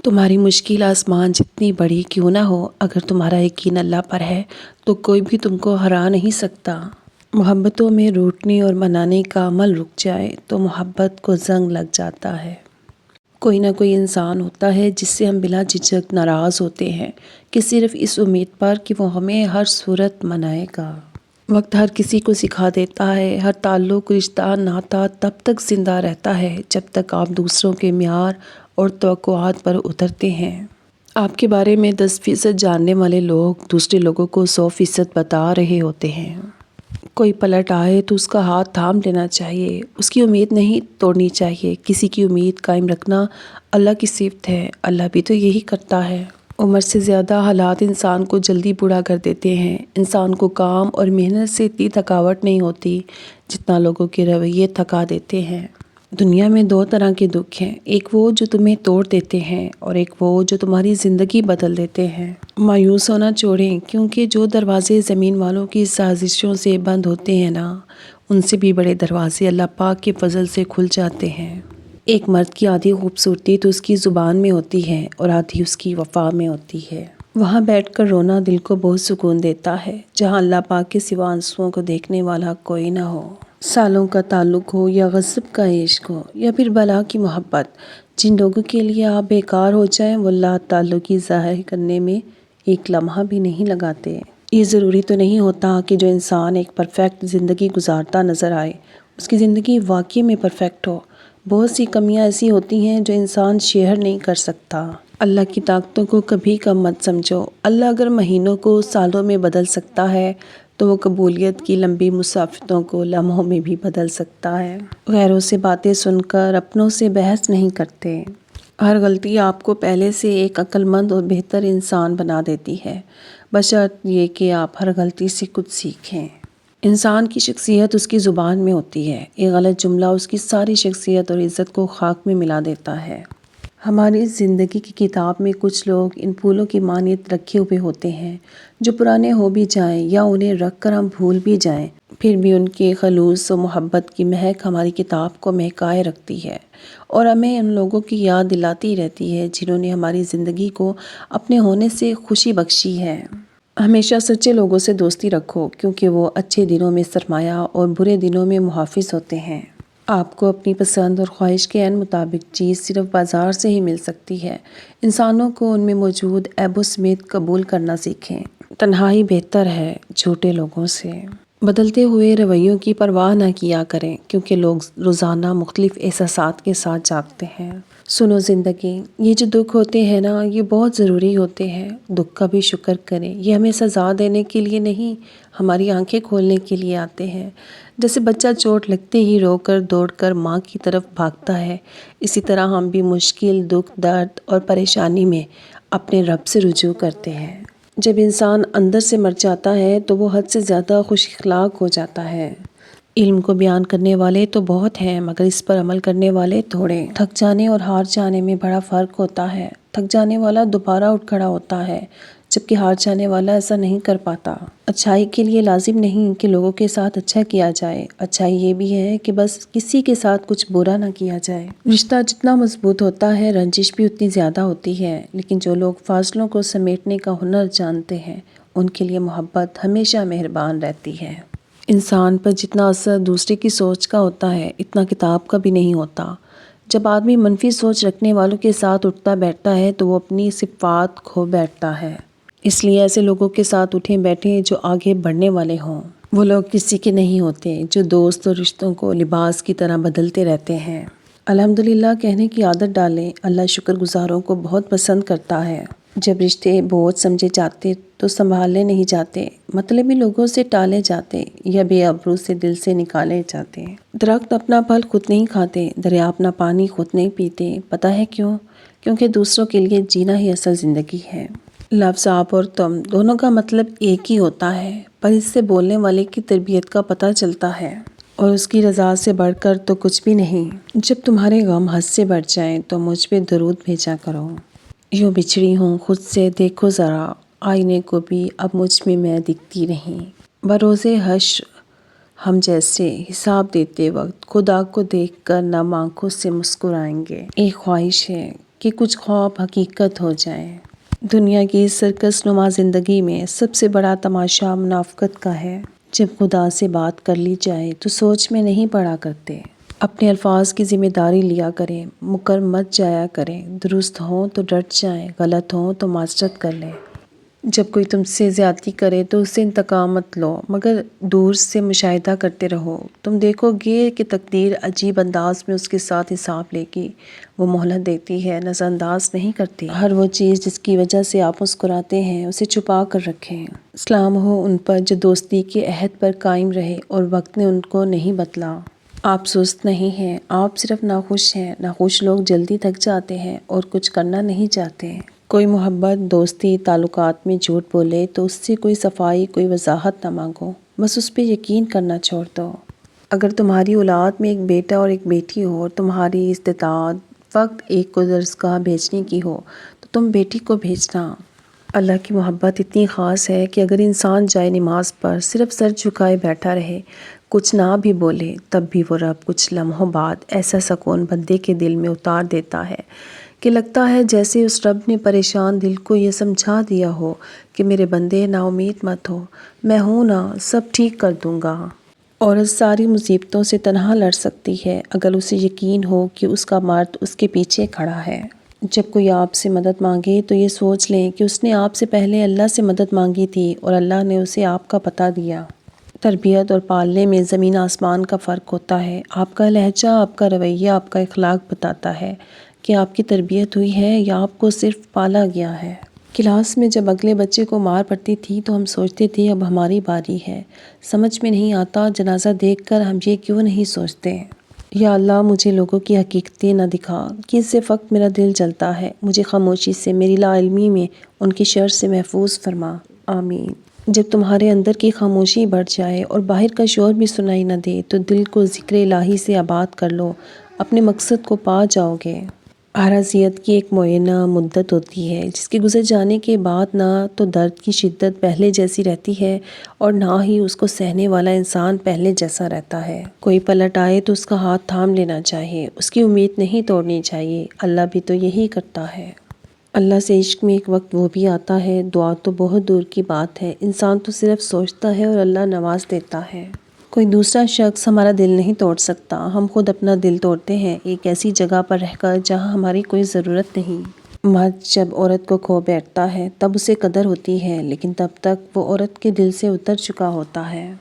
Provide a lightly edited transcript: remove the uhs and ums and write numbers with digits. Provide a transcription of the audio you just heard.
تمہاری مشکل آسمان جتنی بڑی کیوں نہ ہو، اگر تمہارا یقین اللہ پر ہے تو کوئی بھی تم کو ہرا نہیں سکتا۔ محبتوں میں روٹنے اور منانے کا عمل رک جائے تو محبت کو زنگ لگ جاتا ہے۔ کوئی نہ کوئی انسان ہوتا ہے جس سے ہم بلا جھجک ناراض ہوتے ہیں کہ صرف اس امید پر کہ وہ ہمیں ہر صورت منائے گا۔ وقت ہر کسی کو سکھا دیتا ہے، ہر تعلق، رشتہ، ناطہ تب تک زندہ رہتا ہے جب تک آپ دوسروں کے معیار اور توقعات پر اترتے ہیں۔ آپ کے بارے میں 10% جاننے والے لوگ دوسرے لوگوں کو 100% بتا رہے ہوتے ہیں۔ کوئی پلٹ آئے تو اس کا ہاتھ تھام لینا چاہیے، اس کی امید نہیں توڑنی چاہیے۔ کسی کی امید قائم رکھنا اللہ کی صفت ہے، اللہ بھی تو یہی کرتا ہے۔ عمر سے زیادہ حالات انسان کو جلدی بوڑھا کر دیتے ہیں۔ انسان کو کام اور محنت سے اتنی تھکاوٹ نہیں ہوتی جتنا لوگوں کے رویے تھکا دیتے ہیں۔ دنیا میں 2 طرح کے دکھ ہیں، ایک وہ جو تمہیں توڑ دیتے ہیں اور ایک وہ جو تمہاری زندگی بدل دیتے ہیں۔ مایوس ہونا چھوڑیں، کیونکہ جو دروازے زمین والوں کی سازشوں سے بند ہوتے ہیں نا، ان سے بھی بڑے دروازے اللہ پاک کے فضل سے کھل جاتے ہیں۔ ایک مرد کی آدھی خوبصورتی تو اس کی زبان میں ہوتی ہے اور آدھی اس کی وفا میں ہوتی ہے۔ وہاں بیٹھ کر رونا دل کو بہت سکون دیتا ہے جہاں اللہ پاک کے سوا آنسوؤں کو دیکھنے والا کوئی نہ ہو۔ سالوں کا تعلق ہو یا غصب کا عشق ہو یا پھر بلا کی محبت، جن لوگوں کے لیے آپ بیکار ہو جائیں وہ اللہ تعالیٰ کی ظاہر کرنے میں ایک لمحہ بھی نہیں لگاتے۔ یہ ضروری تو نہیں ہوتا کہ جو انسان ایک پرفیکٹ زندگی گزارتا نظر آئے اس کی زندگی واقعی میں پرفیکٹ ہو۔ بہت سی کمیاں ایسی ہوتی ہیں جو انسان شیئر نہیں کر سکتا۔ اللہ کی طاقتوں کو کبھی کم مت سمجھو۔ اللہ اگر مہینوں کو سالوں میں بدل سکتا ہے تو وہ قبولیت کی لمبی مسافتوں کو لمحوں میں بھی بدل سکتا ہے۔ غیروں سے باتیں سن کر اپنوں سے بحث نہیں کرتے۔ ہر غلطی آپ کو پہلے سے ایک عقل مند اور بہتر انسان بنا دیتی ہے، بشرط یہ کہ آپ ہر غلطی سے کچھ سیکھیں۔ انسان کی شخصیت اس کی زبان میں ہوتی ہے، ایک غلط جملہ اس کی ساری شخصیت اور عزت کو خاک میں ملا دیتا ہے۔ ہماری زندگی کی کتاب میں کچھ لوگ ان پھولوں کی مانند رکھے ہوئے ہوتے ہیں جو پرانے ہو بھی جائیں یا انہیں رکھ کر ہم بھول بھی جائیں، پھر بھی ان کے خلوص و محبت کی مہک ہماری کتاب کو مہکائے رکھتی ہے اور ہمیں ان لوگوں کی یاد دلاتی رہتی ہے جنہوں نے ہماری زندگی کو اپنے ہونے سے خوشی بخشی ہے۔ ہمیشہ سچے لوگوں سے دوستی رکھو، کیونکہ وہ اچھے دنوں میں سرمایہ اور برے دنوں میں محافظ ہوتے ہیں۔ آپ کو اپنی پسند اور خواہش کے عین مطابق چیز صرف بازار سے ہی مل سکتی ہے۔ انسانوں کو ان میں موجود عیب و سمیت قبول کرنا سیکھیں۔ تنہائی بہتر ہے جھوٹے لوگوں سے۔ بدلتے ہوئے رویوں کی پرواہ نہ کیا کریں، کیونکہ لوگ روزانہ مختلف احساسات کے ساتھ جاگتے ہیں۔ سنو زندگی، یہ جو دکھ ہوتے ہیں نا، یہ بہت ضروری ہوتے ہیں۔ دکھ کا بھی شکر کریں، یہ ہمیں سزا دینے کے لیے نہیں، ہماری آنکھیں کھولنے کے لیے آتے ہیں۔ جیسے بچہ چوٹ لگتے ہی رو کر دوڑ کر ماں کی طرف بھاگتا ہے، اسی طرح ہم بھی مشکل، دکھ، درد اور پریشانی میں اپنے رب سے رجوع کرتے ہیں۔ جب انسان اندر سے مر جاتا ہے تو وہ حد سے زیادہ خوش اخلاق ہو جاتا ہے۔ علم کو بیان کرنے والے تو بہت ہیں مگر اس پر عمل کرنے والے تھوڑے۔ تھک جانے اور ہار جانے میں بڑا فرق ہوتا ہے۔ تھک جانے والا دوبارہ اٹھ کھڑا ہوتا ہے، جبکہ ہار جانے والا ایسا نہیں کر پاتا۔ اچھائی کے لیے لازم نہیں کہ لوگوں کے ساتھ اچھا کیا جائے، اچھائی یہ بھی ہے کہ بس کسی کے ساتھ کچھ برا نہ کیا جائے۔ رشتہ جتنا مضبوط ہوتا ہے رنجش بھی اتنی زیادہ ہوتی ہے، لیکن جو لوگ فاصلوں کو سمیٹنے کا ہنر جانتے ہیں ان کے لیے محبت ہمیشہ مہربان رہتی ہے۔ انسان پر جتنا اثر دوسرے کی سوچ کا ہوتا ہے اتنا کتاب کا بھی نہیں ہوتا۔ جب آدمی منفی سوچ رکھنے والوں کے ساتھ اٹھتا بیٹھتا ہے تو وہ اپنی صفات کھو بیٹھتا ہے۔ اس لیے ایسے لوگوں کے ساتھ اٹھیں بیٹھیں جو آگے بڑھنے والے ہوں۔ وہ لوگ کسی کے نہیں ہوتے جو دوست اور رشتوں کو لباس کی طرح بدلتے رہتے ہیں۔ الحمدللہ کہنے کی عادت ڈالیں، اللہ شکر گزاروں کو بہت پسند کرتا ہے۔ جب رشتے بوجھ سمجھے جاتے تو سنبھالے نہیں جاتے، مطلبی لوگوں سے ٹالے جاتے یا بے ابرو سے دل سے نکالے جاتے۔ درخت اپنا پھل خود نہیں کھاتے، دریا اپنا پانی خود نہیں پیتے۔ پتہ ہے کیوں؟ کیونکہ دوسروں کے لیے جینا ہی اصل زندگی ہے۔ لفظ آپ اور تم دونوں کا مطلب ایک ہی ہوتا ہے، پر اس سے بولنے والے کی تربیت کا پتہ چلتا ہے، اور اس کی رضا سے بڑھ کر تو کچھ بھی نہیں۔ جب تمہارے غم حد سے بڑھ جائیں تو مجھ پہ درود بھیجا کرو۔ یوں بچھڑی ہوں خود سے دیکھو ذرا، آئینے کو بھی اب مجھ میں دکھتی نہیں۔ بروز حشر ہم جیسے حساب دیتے وقت خدا کو دیکھ کر نم آنکھوں سے مسکرائیں گے۔ ایک خواہش ہے کہ کچھ خواب حقیقت ہو جائیں۔ دنیا کی سرکس نما زندگی میں سب سے بڑا تماشا منافقت کا ہے۔ جب خدا سے بات کر لی جائے تو سوچ میں نہیں پڑا کرتے۔ اپنے الفاظ کی ذمہ داری لیا کریں، مکر مت جایا کریں، درست ہوں تو ڈٹ جائیں، غلط ہوں تو معذرت کر لیں۔ جب کوئی تم سے زیادتی کرے تو اس سے انتقام مت لو، مگر دور سے مشاہدہ کرتے رہو۔ تم دیکھو گے کہ تقدیر عجیب انداز میں اس کے ساتھ حساب لے گی۔ وہ مہلت دیتی ہے، نظر انداز نہیں کرتی۔ ہر وہ چیز جس کی وجہ سے آپ مسکراتے ہیں اسے چھپا کر رکھیں۔ سلام ہو ان پر جو دوستی کے عہد پر قائم رہے اور وقت نے ان کو نہیں بدلا۔ آپ سست نہیں ہیں، آپ صرف ناخوش ہیں۔ ناخوش لوگ جلدی تھک جاتے ہیں اور کچھ کرنا نہیں چاہتے۔ کوئی محبت، دوستی، تعلقات میں جھوٹ بولے تو اس سے کوئی صفائی، کوئی وضاحت نہ مانگو، بس اس پہ یقین کرنا چھوڑ دو۔ اگر تمہاری اولاد میں ایک بیٹا اور ایک بیٹی ہو اور تمہاری استطاعت فقط ایک کو درسگاہ بھیجنے کی ہو تو تم بیٹی کو بھیجنا۔ اللہ کی محبت اتنی خاص ہے کہ اگر انسان جائے نماز پر صرف سر جھکائے بیٹھا رہے، کچھ نہ بھی بولے، تب بھی وہ رب کچھ لمحوں بعد ایسا سکون بندے کے دل میں اتار دیتا ہے کہ لگتا ہے جیسے اس رب نے پریشان دل کو یہ سمجھا دیا ہو کہ میرے بندے نا امید مت ہو، میں ہوں نا، سب ٹھیک کر دوں گا۔ عورت ساری مصیبتوں سے تنہا لڑ سکتی ہے اگر اسے یقین ہو کہ اس کا مرد اس کے پیچھے کھڑا ہے۔ جب کوئی آپ سے مدد مانگے تو یہ سوچ لیں کہ اس نے آپ سے پہلے اللہ سے مدد مانگی تھی اور اللہ نے اسے آپ کا پتہ دیا۔ تربیت اور پالنے میں زمین آسمان کا فرق ہوتا ہے۔ آپ کا لہجہ، آپ کا رویہ، آپ کا اخلاق بتاتا ہے کہ آپ کی تربیت ہوئی ہے یا آپ کو صرف پالا گیا ہے۔ کلاس میں جب اگلے بچے کو مار پڑتی تھی تو ہم سوچتے تھے اب ہماری باری ہے۔ سمجھ میں نہیں آتا جنازہ دیکھ کر ہم یہ کیوں نہیں سوچتے، یا اللہ مجھے لوگوں کی حقیقتیں نہ دکھا کہ اس سے فقط میرا دل جلتا ہے، مجھے خاموشی سے، میری لا علمی میں ان کی شر سے محفوظ فرما، آمین۔ جب تمہارے اندر کی خاموشی بڑھ جائے اور باہر کا شور بھی سنائی نہ دے تو دل کو ذکر الہی سے آباد کر لو، اپنے مقصد کو پا جاؤ گے۔ ہر اذیت کی ایک معینہ مدت ہوتی ہے جس کے گزر جانے کے بعد نہ تو درد کی شدت پہلے جیسی رہتی ہے اور نہ ہی اس کو سہنے والا انسان پہلے جیسا رہتا ہے۔ کوئی پلٹ آئے تو اس کا ہاتھ تھام لینا چاہیے، اس کی امید نہیں توڑنی چاہیے، اللہ بھی تو یہی کرتا ہے۔ اللہ سے عشق میں ایک وقت وہ بھی آتا ہے، دعا تو بہت دور کی بات ہے، انسان تو صرف سوچتا ہے اور اللہ نواز دیتا ہے۔ کوئی دوسرا شخص ہمارا دل نہیں توڑ سکتا، ہم خود اپنا دل توڑتے ہیں ایک ایسی جگہ پر رہ کر جہاں ہماری کوئی ضرورت نہیں۔ مرد جب عورت کو کھو بیٹھتا ہے تب اسے قدر ہوتی ہے، لیکن تب تک وہ عورت کے دل سے اتر چکا ہوتا ہے۔